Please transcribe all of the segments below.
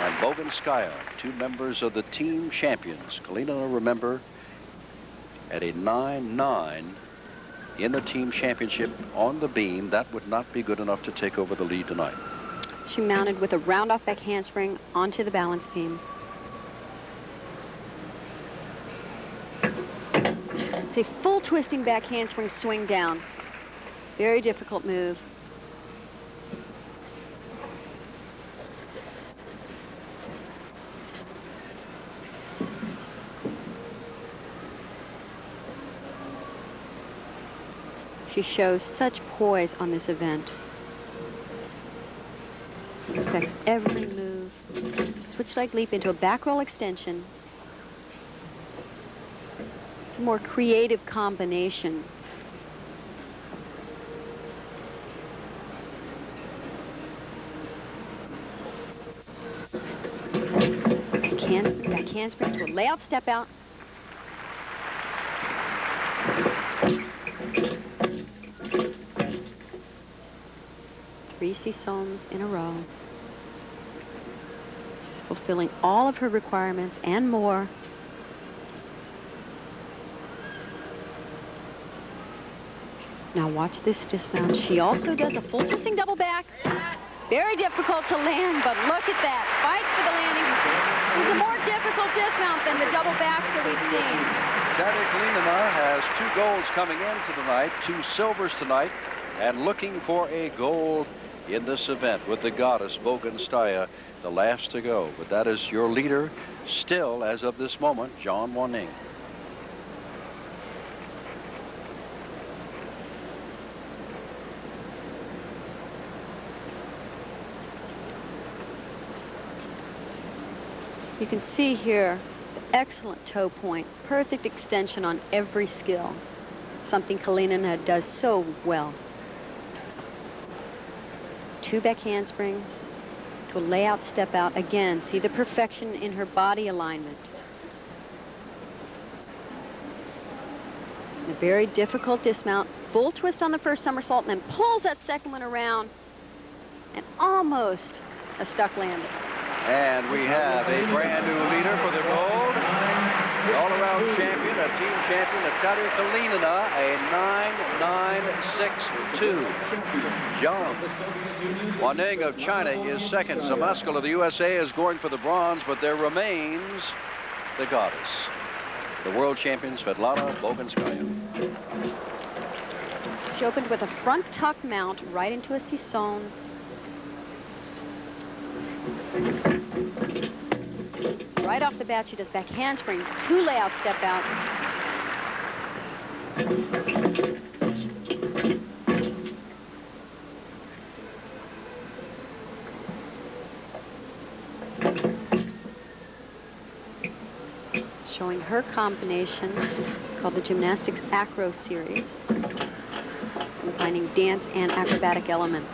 and Boganskaya, two members of the team champions. Kalina, remember, at a 9-9 in the team championship on the beam, that would not be good enough to take over the lead tonight. She mounted with a round-off back handspring onto the balance beam. It's a full twisting back handspring swing down. Very difficult move. She shows such poise on this event. She affects every move. Switch leg leap into a back roll extension. It's a more creative combination. Back handspring to a layout step out. Three saisons in a row. She's fulfilling all of her requirements and more. Now watch this dismount. She also does a full twisting double back. Very difficult to land, but look at that. Fights for the landing. This is a more difficult dismount than the double backs that we've seen. Katia Kalinina has 2 golds coming into tonight, 2 silvers tonight, and looking for a gold in this event with the goddess Boganskaya, the last to go. But that is your leader still, as of this moment, Zhang Wanning. You can see here the excellent toe point, perfect extension on every skill, something Kalinina does so well. 2 back handsprings to a layout step out. Again, see the perfection in her body alignment. A very difficult dismount, full twist on the first somersault, and then pulls that second one around, and almost a stuck landing. And we have a brand new leader for the gold. The all-around champion, a team champion, Katia Kalinina, a 9.962. Zhang Wanning of China is second. Zamaskal of the USA is going for the bronze, but there remains the goddess, the world champion, Svetlana Boganskaya. She opened with a front tuck mount right into a saison. Right off the bat, she does back handspring, 2 layout step out. Showing her combination. It's called the Gymnastics Acro Series, combining dance and acrobatic elements.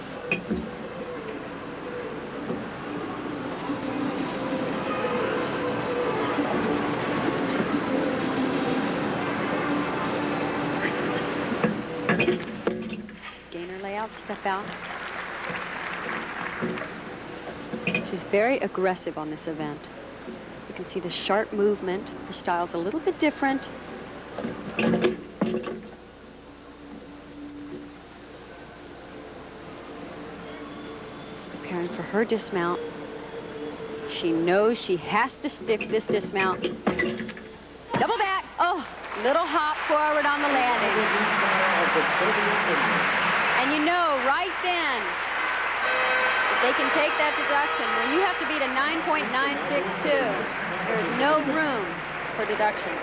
Gainer layout, step out. She's very aggressive on this event. You can see the sharp movement. Her style's a little bit different. Preparing for her dismount. She knows she has to stick this dismount. Double back. Oh, little hop forward on the landing. And you know right then that they can take that deduction. When you have to beat a 9.962, there is no room for deduction.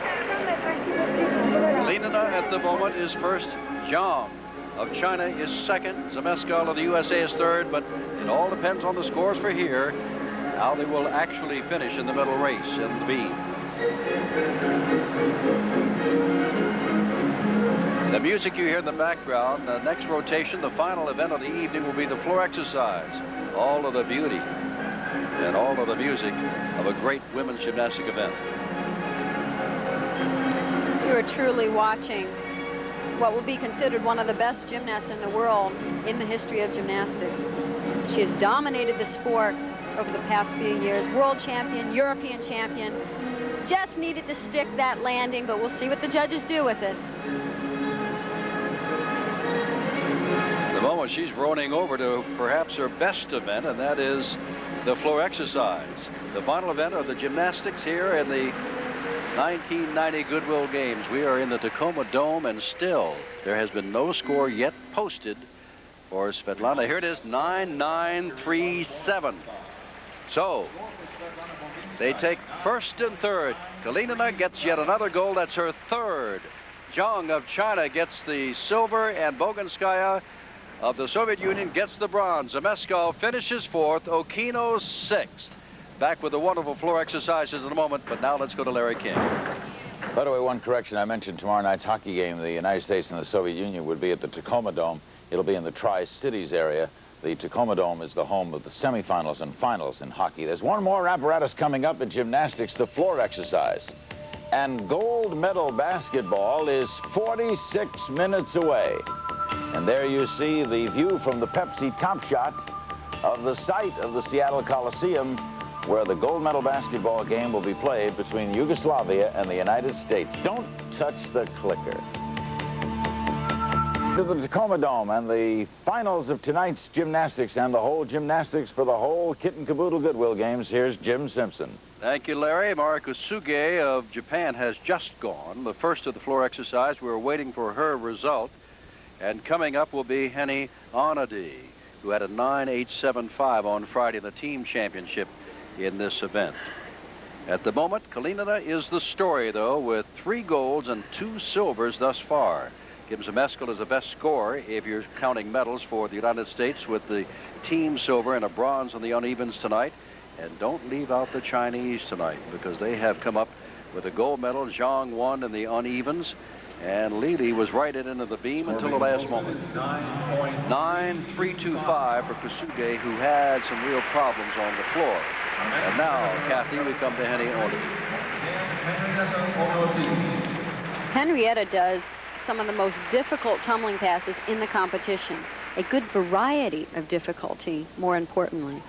Kalinina at the moment is first. Zhang of China is second. Zamaskal of the USA is third, but it all depends on the scores for here, how they will actually finish in the medal race in the beam. The music you hear in the background, the next rotation, the final event of the evening, will be the floor exercise. All of the beauty and all of the music of a great women's gymnastic event. You are truly watching what will be considered one of the best gymnasts in the world in the history of gymnastics. She has dominated the sport over the past few years. World champion, European champion. Just needed to stick that landing, but we'll see what the judges do with it. The moment she's running over to perhaps her best event, and that is the floor exercise. The final event of the gymnastics here in the 1990 Goodwill Games. We are in the Tacoma Dome, and still there has been no score yet posted for Svetlana. Here it is, 9-9-3-7. So they take first and third. Kalinina gets yet another gold. That's her third. Zhang of China gets the silver, and Boginskaya of the Soviet Union gets the bronze. Zameskov finishes fourth. Okino sixth. Back with the wonderful floor exercises in a moment, but now let's go to Larry King. By the way, one correction. I mentioned tomorrow night's hockey game, the United States and the Soviet Union would be at the Tacoma Dome. It'll be in the Tri-Cities area. The Tacoma Dome is the home of the semifinals and finals in hockey. There's one more apparatus coming up in gymnastics, the floor exercise. And gold medal basketball is 46 minutes away. And there you see the view from the Pepsi Top Shot of the site of the Seattle Coliseum, where the gold medal basketball game will be played between Yugoslavia and the United States. Don't touch the clicker. To the Tacoma Dome and the finals of tonight's gymnastics and the whole gymnastics for the whole kit and caboodle Goodwill Games. Here's Jim Simpson. Thank you, Larry. Mariko Suge of Japan has just gone. The first of the floor exercise. We're waiting for her result. And coming up will be Henny Onadi, who had a 9.875 on Friday in the team championship in this event. At the moment, Kalinina is the story, though, with 3 golds and 2 silvers thus far. Kim Zameskal is the best scorer if you're counting medals for the United States, with the team silver and a bronze on the unevens tonight. And don't leave out the Chinese tonight, because they have come up with a gold medal. Zhang won in the unevens, and Lili was right into the beam until the last moment. 9.325 for Kusuge, who had some real problems on the floor. And now, Kathy, we come to Henny Onadi. Henrietta does some of the most difficult tumbling passes in the competition. A good variety of difficulty, more importantly.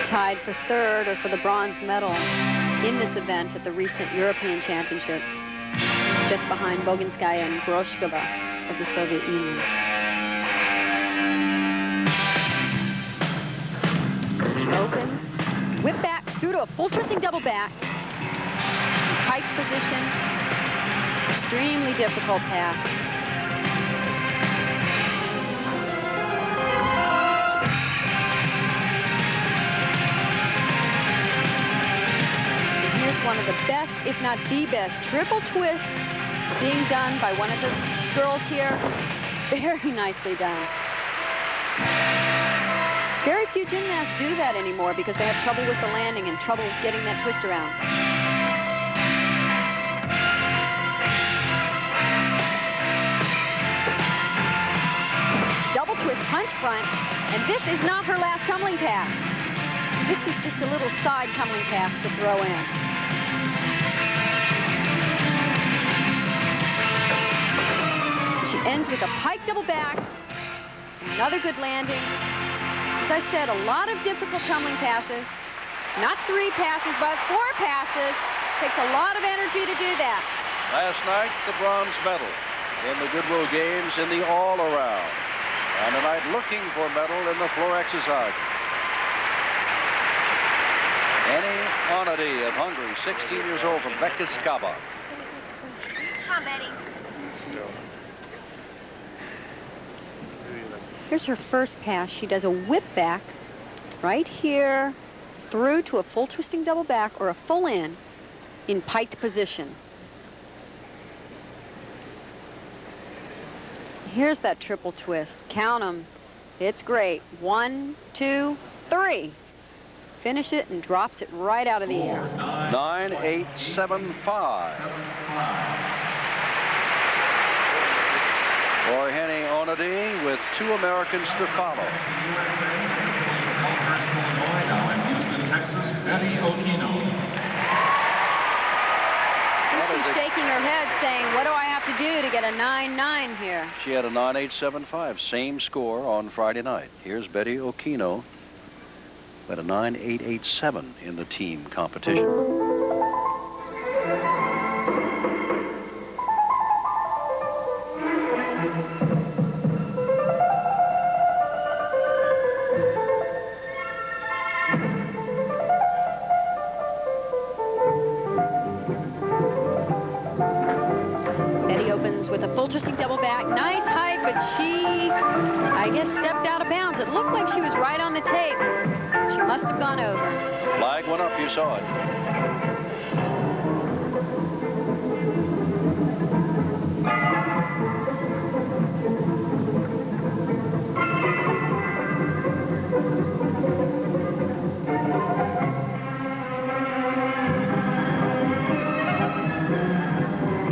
Tied for third or for the bronze medal in this event at the recent European Championships, just behind Boginskaya and Groshkova of the Soviet Union. She opens, whip back through to a full twisting double back, Pike's position, extremely difficult pass. One of the best, if not the best, triple twist being done by one of the girls here. Very nicely done. Very few gymnasts do that anymore because they have trouble with the landing and trouble getting that twist around. Double twist punch front, and this is not her last tumbling pass. This is just a little side tumbling pass to throw in. Ends with a pike double back, another good landing. As I said, a lot of difficult tumbling passes. Not 3 passes, but 4 passes. Takes a lot of energy to do that. Last night, the bronze medal in the Goodwill Games in the all-around. And tonight, looking for a medal in the floor exercise. Henny Onadi of Hungary, 16 years old, from Bekiskaba. Come, Eddie. Here's her first pass. She does a whip back right here through to a full twisting double back or a full in piked position. Here's that triple twist. Count them. It's great. 1, 2, 3. Finish it and drops it right out of the air. 9.875. For Henny Onadi, with 2 Americans to follow. head saying, what do I have to do to get a 9-9 here? She had a 9.875, same score on Friday night. Here's Betty Okino at a 9.887 in the team competition. With a full twisting double back. Nice height, but she, I guess, stepped out of bounds. It looked like she was right on the tape. She must have gone over. Flag went up, you saw it.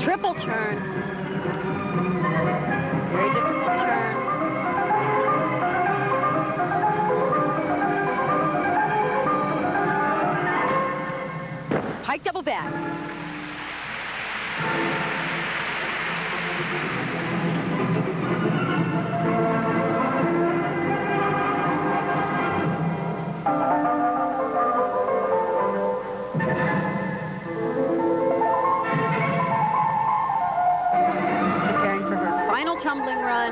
Triple turn. Very difficult turn. Pike double back. Tumbling run.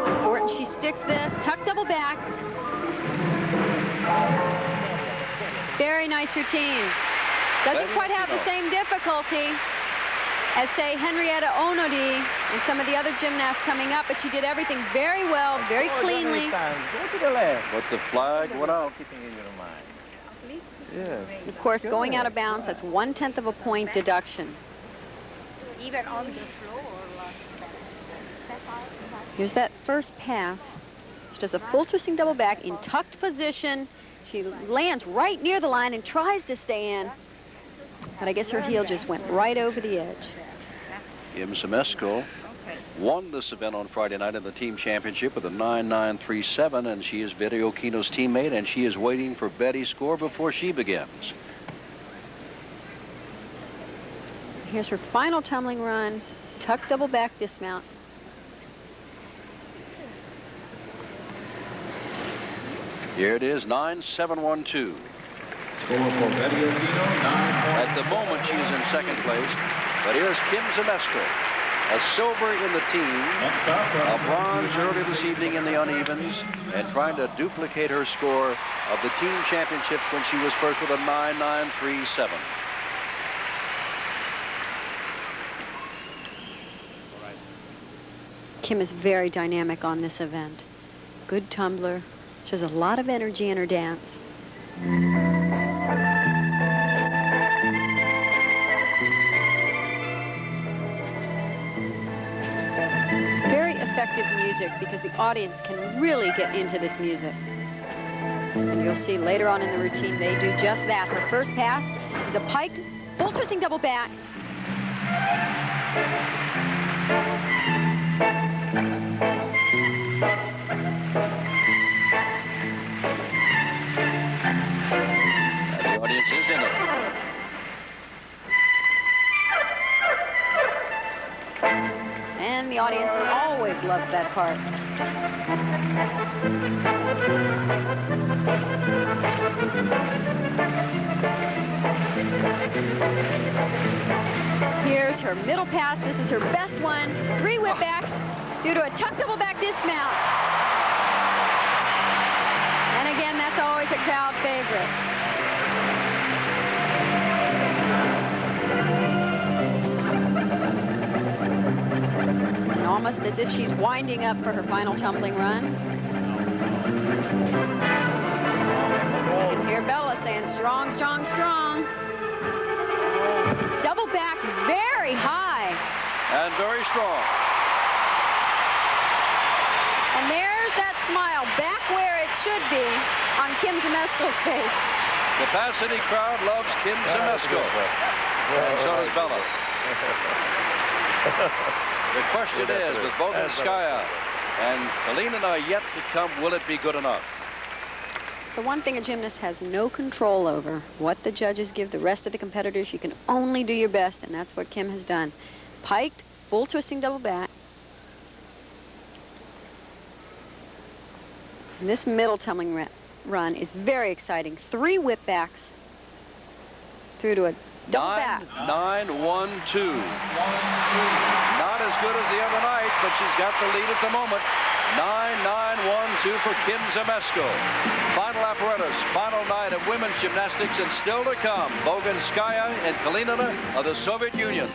Important she sticks this. Tuck double back. Very nice routine. Doesn't quite have the same difficulty as, say, Henrietta Onodi and some of the other gymnasts coming up, but she did everything very well, very cleanly. Go to the left. But the flag went out. Yeah. Of course, going out of bounds, that's 1/10 of a point deduction. Even on the floor. Here's that first pass. She does a full twisting double back in tucked position. She lands right near the line and tries to stay in. But I guess her heel just went right over the edge. Kim Zemesco won this event on Friday night in the team championship with a 9.937, and she is Betty Okino's teammate, and she is waiting for Betty's score before she begins. Here's her final tumbling run, tuck double back dismount. Here it is, 9.712. Score for Betty Okino, 9 At the moment, she is in second place, but here's Kim Zemesco. A silver in the team, a bronze early this evening in the unevens, and trying to duplicate her score of the team championships when she was first with a 9.937. Kim is very dynamic on this event. Good tumbler. She has a lot of energy in her dance. Effective music because the audience can really get into this music. And you'll see later on in the routine they do just that. Her first pass is a piked full twisting double back. And the audience is in it. And the audience always loves that part. Here's her middle pass. This is her best one. 3 whip backs due to a tuck double back dismount. And again, that's always a crowd favorite. Almost as if she's winding up for her final tumbling run. You can hear Bella saying, strong, strong, strong. Double back very high. And very strong. And there's that smile back where it should be on Kim Zemesco's face. Capacity crowd loves Kim Zemesco. And so does Bella. The question is, with Bogunskaya and Kalina yet to come, will it be good enough? the one thing a gymnast has no control over. What the judges give the rest of the competitors, you can only do your best, and that's what Kim has done. Piked, full twisting double back. And this middle tumbling run is very exciting. 3 whip backs through to a double back. 9-1-2. Not as good as the other night, but she's got the lead at the moment. 9-9-1-2 for Kim Zymeszko. Final apparatus, final night of women's gymnastics, and still to come, Bogunskaya and Kalinina of the Soviet Union.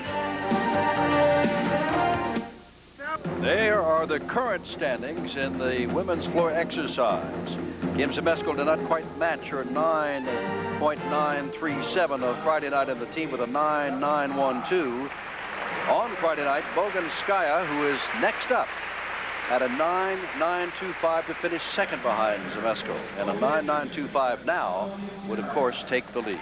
There are the current standings in the women's floor exercise. Kim Zymeszko did not quite match her 9.937 of Friday night in the team with a 9.912. On Friday night, Bogunskaya, who is next up, had a 9.925 to finish second behind Zymeszko. And a 9.925 now would, of course, take the lead.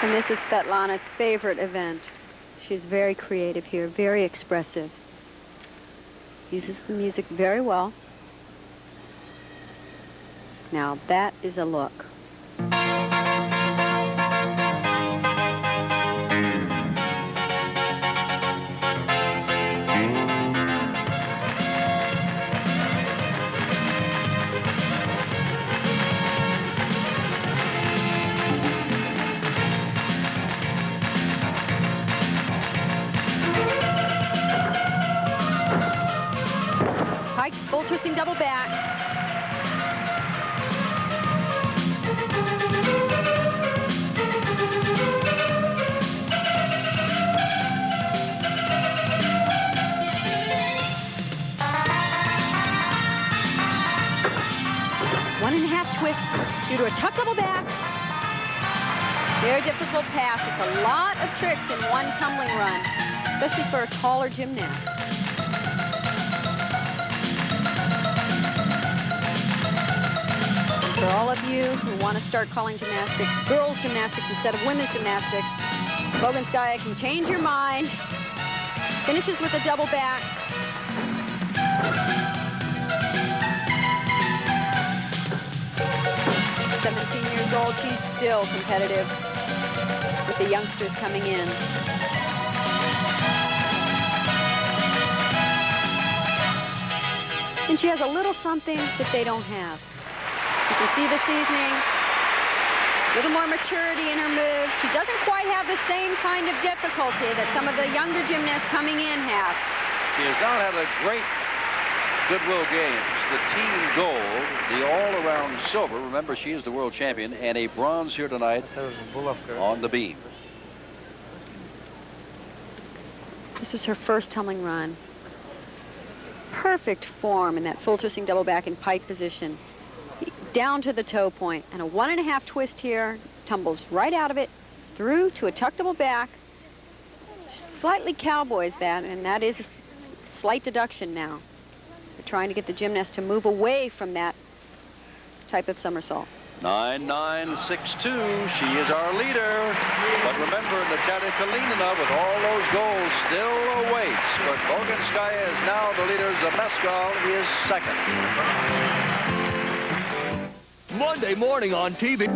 And this is Svetlana's favorite event. She's very creative here, very expressive. Uses the music very well. Now that is a look. Pike, full twisting double back. One and a half twist due to a tuck double back. Very difficult pass. It's a lot of tricks in one tumbling run, especially for a taller gymnast. For all of you who want to start calling gymnastics girls gymnastics instead of women's gymnastics, Bogunskaya can change your mind. Finishes with a double back. She's 17 years old. She's still competitive with the youngsters coming in. And she has a little something that they don't have. You can see this evening, a little more maturity in her moves. She doesn't quite have the same kind of difficulty that some of the younger gymnasts coming in have. She has now had a great Goodwill Games. The team gold, the all-around silver. Remember, she is the world champion, and a bronze here tonight on the beam. This was her first tumbling run. Perfect form in that full twisting double back in pike position. Down to the toe point, and a 1.5 twist here, tumbles right out of it, through to a tuck double back. Slightly cowboys that, and that is a slight deduction now. They're trying to get the gymnast to move away from that type of somersault. 9.962, she is our leader. But remember, Natalia Kalinina, with all those goals, still awaits. But Bogunskaya is now the leader. Zymeszko is second. Monday morning on TV.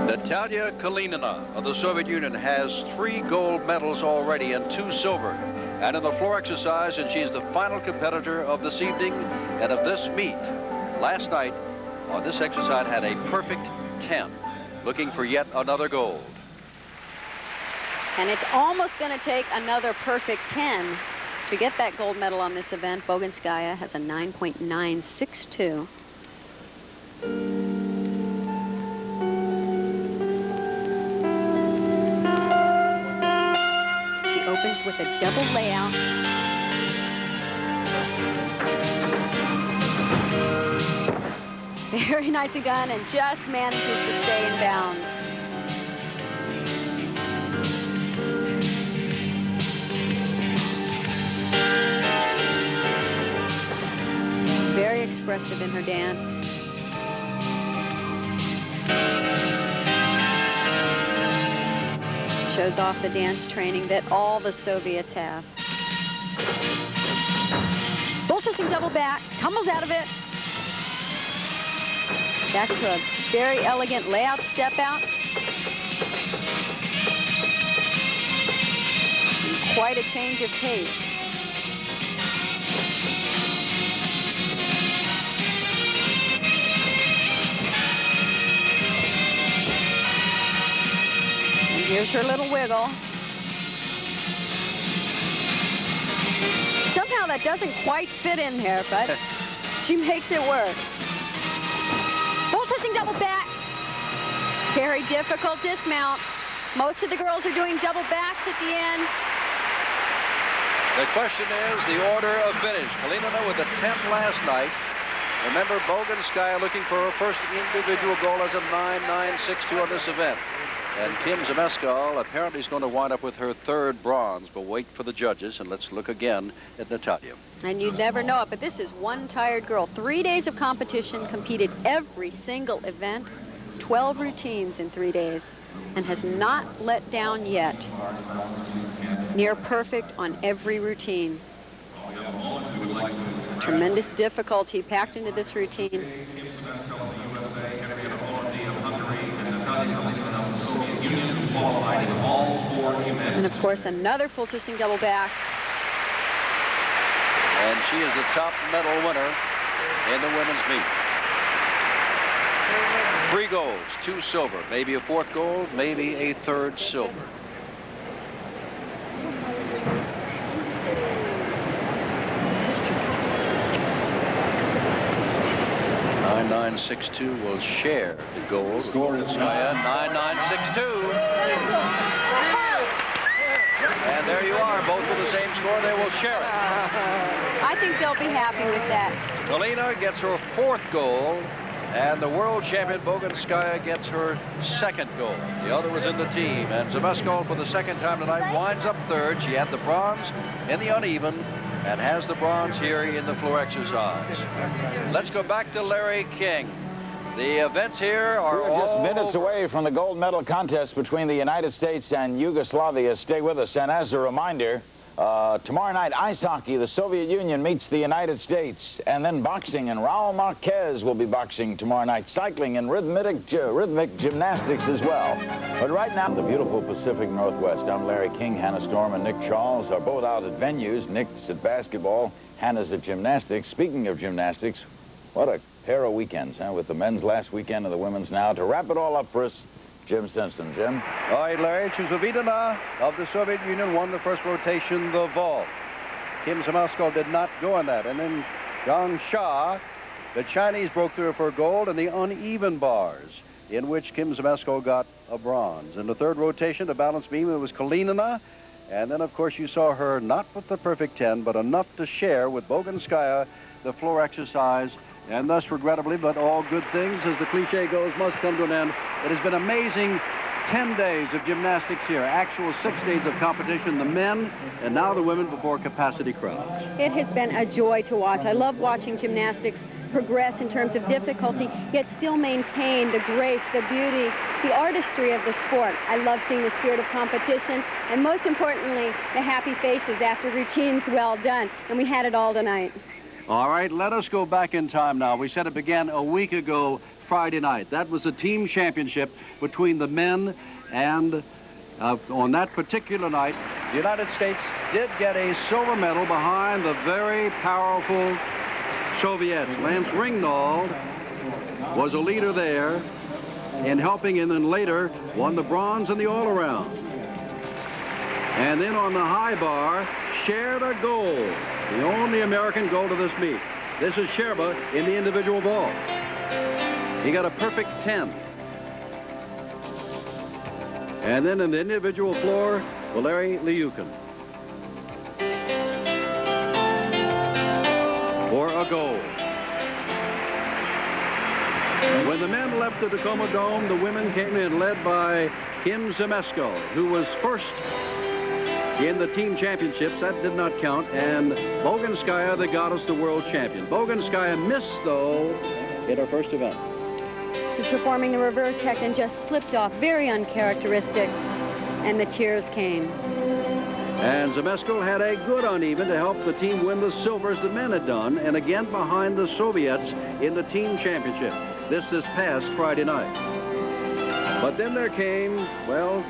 Natalia Kalinina of the Soviet Union has 3 gold medals already and 2 silver. And in the floor exercise, and she's the final competitor of this evening and of this meet. Last night, on this exercise, had a perfect 10, looking for yet another gold. And it's almost going to take another perfect 10 to get that gold medal on this event. Bogunskaya has a 9.962. She opens with a double layout. Very nicely done, and just manages to stay in bounds. Very expressive in her dance. Shows off the dance training that all the Soviets have. Full twisting double double back, tumbles out of it. Back to a very elegant layout step out. And quite a change of pace. And here's her little wiggle. Somehow that doesn't quite fit in there, but she makes it work. Full twisting double back. Very difficult dismount. Most of the girls are doing double backs at the end. The question is the order of finish. Kalina with the 10th last night. Remember, Bogunskaya looking for her first individual goal as a 9.962 on this event. And Kim Zemeskal apparently is going to wind up with her third bronze, but wait for the judges, and let's look again at Natalia. And you'd never know it, but this is one tired girl. 3 days of competition, competed every single event, 12 routines in 3 days, and has not let down yet. Near perfect on every routine. Tremendous difficulty packed into this routine. And of course, another full twisting double back. And she is the top medal winner in the women's meet. 3 golds, 2 silver, maybe a 4th gold, maybe a 3rd silver. .9.962 will share the gold. Score is 9.962. And there you are, both with the same score. They will share it. I think they'll be happy with that. Kalina gets her 4th gold, and the world champion Bogunskaya gets her 2nd gold. The other was in the team, and Zemeskal for the 2nd time tonight winds up 3rd. She had the bronze in the uneven and has the bronze here in the floor exercise. Let's go back to Larry King. The events here are We're just all minutes over. away from the gold medal contest between the United States and Yugoslavia. Stay with us. And as a reminder, tomorrow night, ice hockey, the Soviet Union meets the United States. And then boxing, and Raul Marquez will be boxing tomorrow night. Cycling and rhythmic gymnastics as well. But right now, the beautiful Pacific Northwest. I'm Larry King. Hannah Storm and Nick Charles are both out at venues. Nick's at basketball. Hannah's at gymnastics. Speaking of gymnastics, what a pair of weekends, huh? With the men's last weekend and the women's now. To wrap it all up for us, Jim Simpson. Jim? All right, Larry. Chuzovitana of the Soviet Union won the first rotation, the vault. Kim Zemeskal did not go in that. And then Zhang Sha, the Chinese, broke through for gold in the uneven bars, in which Kim Zemeskal got a bronze. In the 3rd rotation, the balance beam, it was Kalina. And then, of course, you saw her not with the perfect 10, but enough to share with Bogunskaya the floor exercise. And thus, regrettably, but all good things, as the cliche goes, must come to an end. It has been amazing 10 days of gymnastics here, actual 6 days of competition, the men and now the women before capacity crowds. It has been a joy to watch. I love watching gymnastics progress in terms of difficulty, yet still maintain the grace, the beauty, the artistry of the sport. I love seeing the spirit of competition, and most importantly, the happy faces after routines well done. And we had it all tonight. All right, let us go back in time now. We said it began a week ago Friday night. That was the team championship between the men, and on that particular night, the United States did get a silver medal behind the very powerful Soviets. Lance Ringnauld was a leader there in helping, and then later won the bronze in the all-around. And then on the high bar, shared a gold, the only American gold of this meet. This is Sherba in the individual vault. He got a perfect 10. And then in the individual floor, Valery Lyukin for a gold. When the men left the Tacoma Dome, the women came in led by Kim Zemeskal, who was first in the team championships. That did not count. And Bogunskaya, the goddess, the world champion. Bogunskaya missed, though, in her first event. She's performing the reverse hex and just slipped off, very uncharacteristic, and the tears came. And Zemeskal had a good uneven to help the team win the silvers the men had done, and again behind the Soviets in the team championship. This past Friday night. But then there came, well,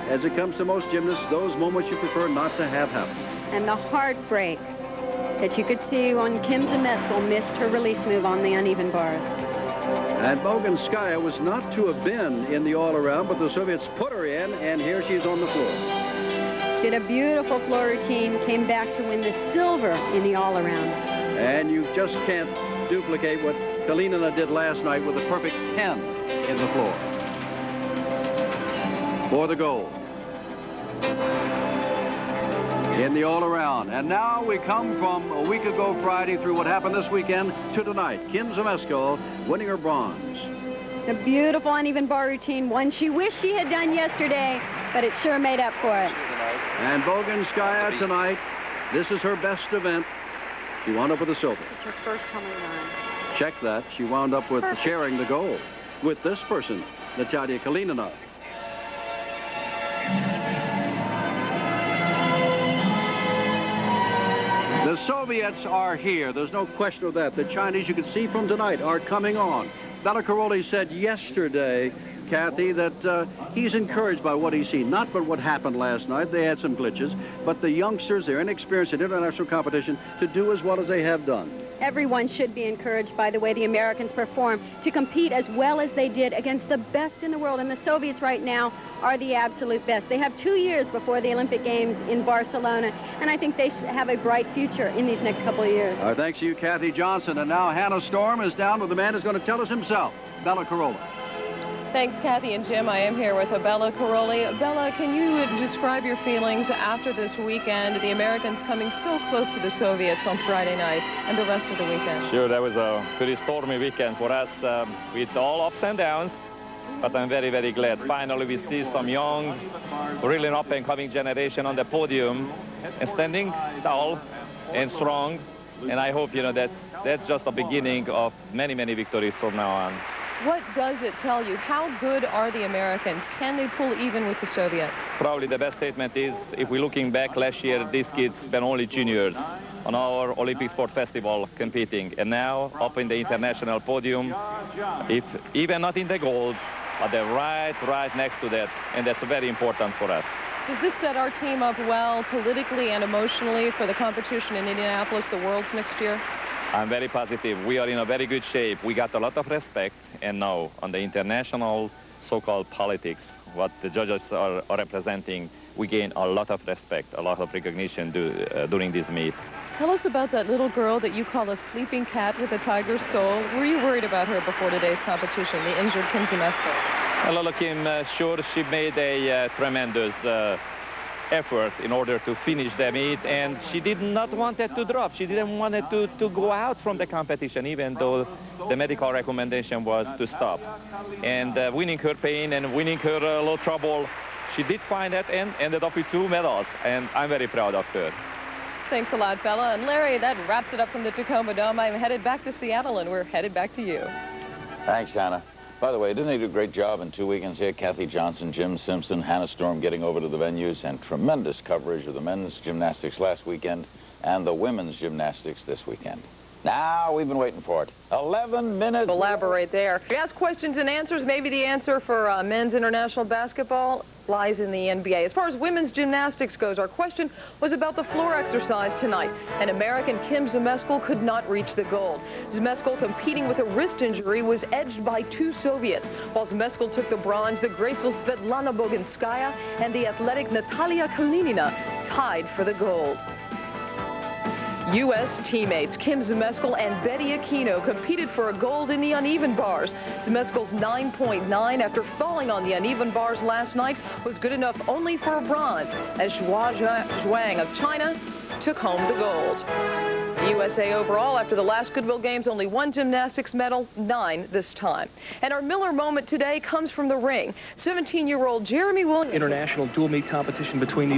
as it comes to most gymnasts, those moments you prefer not to have happen. And the heartbreak that you could see when Kim Zemeskal missed her release move on the uneven bars. And Bogunskaya was not to have been in the all-around, but the Soviets put her in, and here she's on the floor. She did a beautiful floor routine, came back to win the silver in the all-around. And you just can't duplicate what Kalinina did last night with a perfect 10 in the floor for the gold in the all-around. And now we come from a week ago Friday through what happened this weekend to tonight. Kim Zemeskal winning her bronze. A beautiful uneven bar routine, one she wished she had done yesterday, but it sure made up for it. And Bogunskaya tonight, this is her best event. She wound up with a silver. This is her first home run. Check that. She wound up with sharing the gold with this person, Natalia Kalinina. The Soviets are here. There's no question of that. The Chinese, you can see from tonight, are coming on. Bela Karolyi said yesterday, Kathy, that he's encouraged by what he's seen. Not but what happened last night. They had some glitches. But the youngsters, they're inexperienced in international competition to do as well as they have done. Everyone should be encouraged by the way the Americans perform to compete as well as they did against the best in the world. And the Soviets right now are the absolute best. They have 2 years before the Olympic Games in Barcelona, and I think they have a bright future in these next couple of years. Our thanks to you, Kathy Johnson. And now Hannah Storm is down with the man who's going to tell us himself, Bela Karolyi. Thanks, Kathy and Jim. I am here with Bela Karolyi. Bela, can you describe your feelings after this weekend, the Americans coming so close to the Soviets on Friday night and the rest of the weekend? Sure, that was a pretty stormy weekend for us with all ups and downs, but I'm very, very glad. Finally, we see some young, really up-and-coming generation on the podium and standing tall and strong, and I hope, you know, that's just the beginning of many, many victories from now on. What does it tell you? How good are the Americans? Can they pull even with the Soviets? Probably the best statement is, if we're looking back last year, these kids been only juniors on our Olympic Sport Festival competing. And now, up in the international podium, if even not in the gold, but they're right next to that. And that's very important for us. Does this set our team up well politically and emotionally for the competition in Indianapolis, the Worlds next year? I'm very positive. We are in a very good shape. We got a lot of respect, and now on the international so-called politics, what the judges are representing, we gain a lot of respect, a lot of recognition during this meet. Tell us about that little girl that you call a sleeping cat with a tiger's soul. Were you worried about her before today's competition, the injured Kim Zemeskal? Well, look, Kim, sure, she made a tremendous effort in order to finish the meet, and she did not want it to drop. She didn't want it to go out from the competition, even though the medical recommendation was to stop. And winning her pain and winning her little trouble, she did find it and ended up with 2 medals, and I'm very proud of her. Thanks a lot, Bela. And Larry, that wraps it up from the Tacoma Dome. I'm headed back to Seattle, and we're headed back to you. Thanks, Hannah. By the way, didn't they do a great job in 2 weekends here? Kathy Johnson, Jim Simpson, Hannah Storm getting over to the venues, and tremendous coverage of the men's gymnastics last weekend and the women's gymnastics this weekend. Now, we've been waiting for it. 11 minutes. Elaborate there. You ask questions and answers. Maybe the answer for men's international basketball lies in the NBA. As far as women's gymnastics goes, our question was about the floor exercise tonight. An American, Kim Zemeskal, could not reach the gold. Zemeskal, competing with a wrist injury, was edged by 2 Soviets. While Zemeskal took the bronze, the graceful Svetlana Bogunskaya and the athletic Natalia Kalinina tied for the gold. U.S. teammates Kim Zemeskal and Betty Aquino competed for a gold in the uneven bars. Zemeskal's 9.9 after falling on the uneven bars last night was good enough only for a bronze, as Zhuang of China took home the gold. The USA overall, after the last Goodwill Games, only 1 gymnastics medal, 9 this time. And our Miller moment today comes from the ring. 17-year-old Jeremy Williams. International dual meet competition between these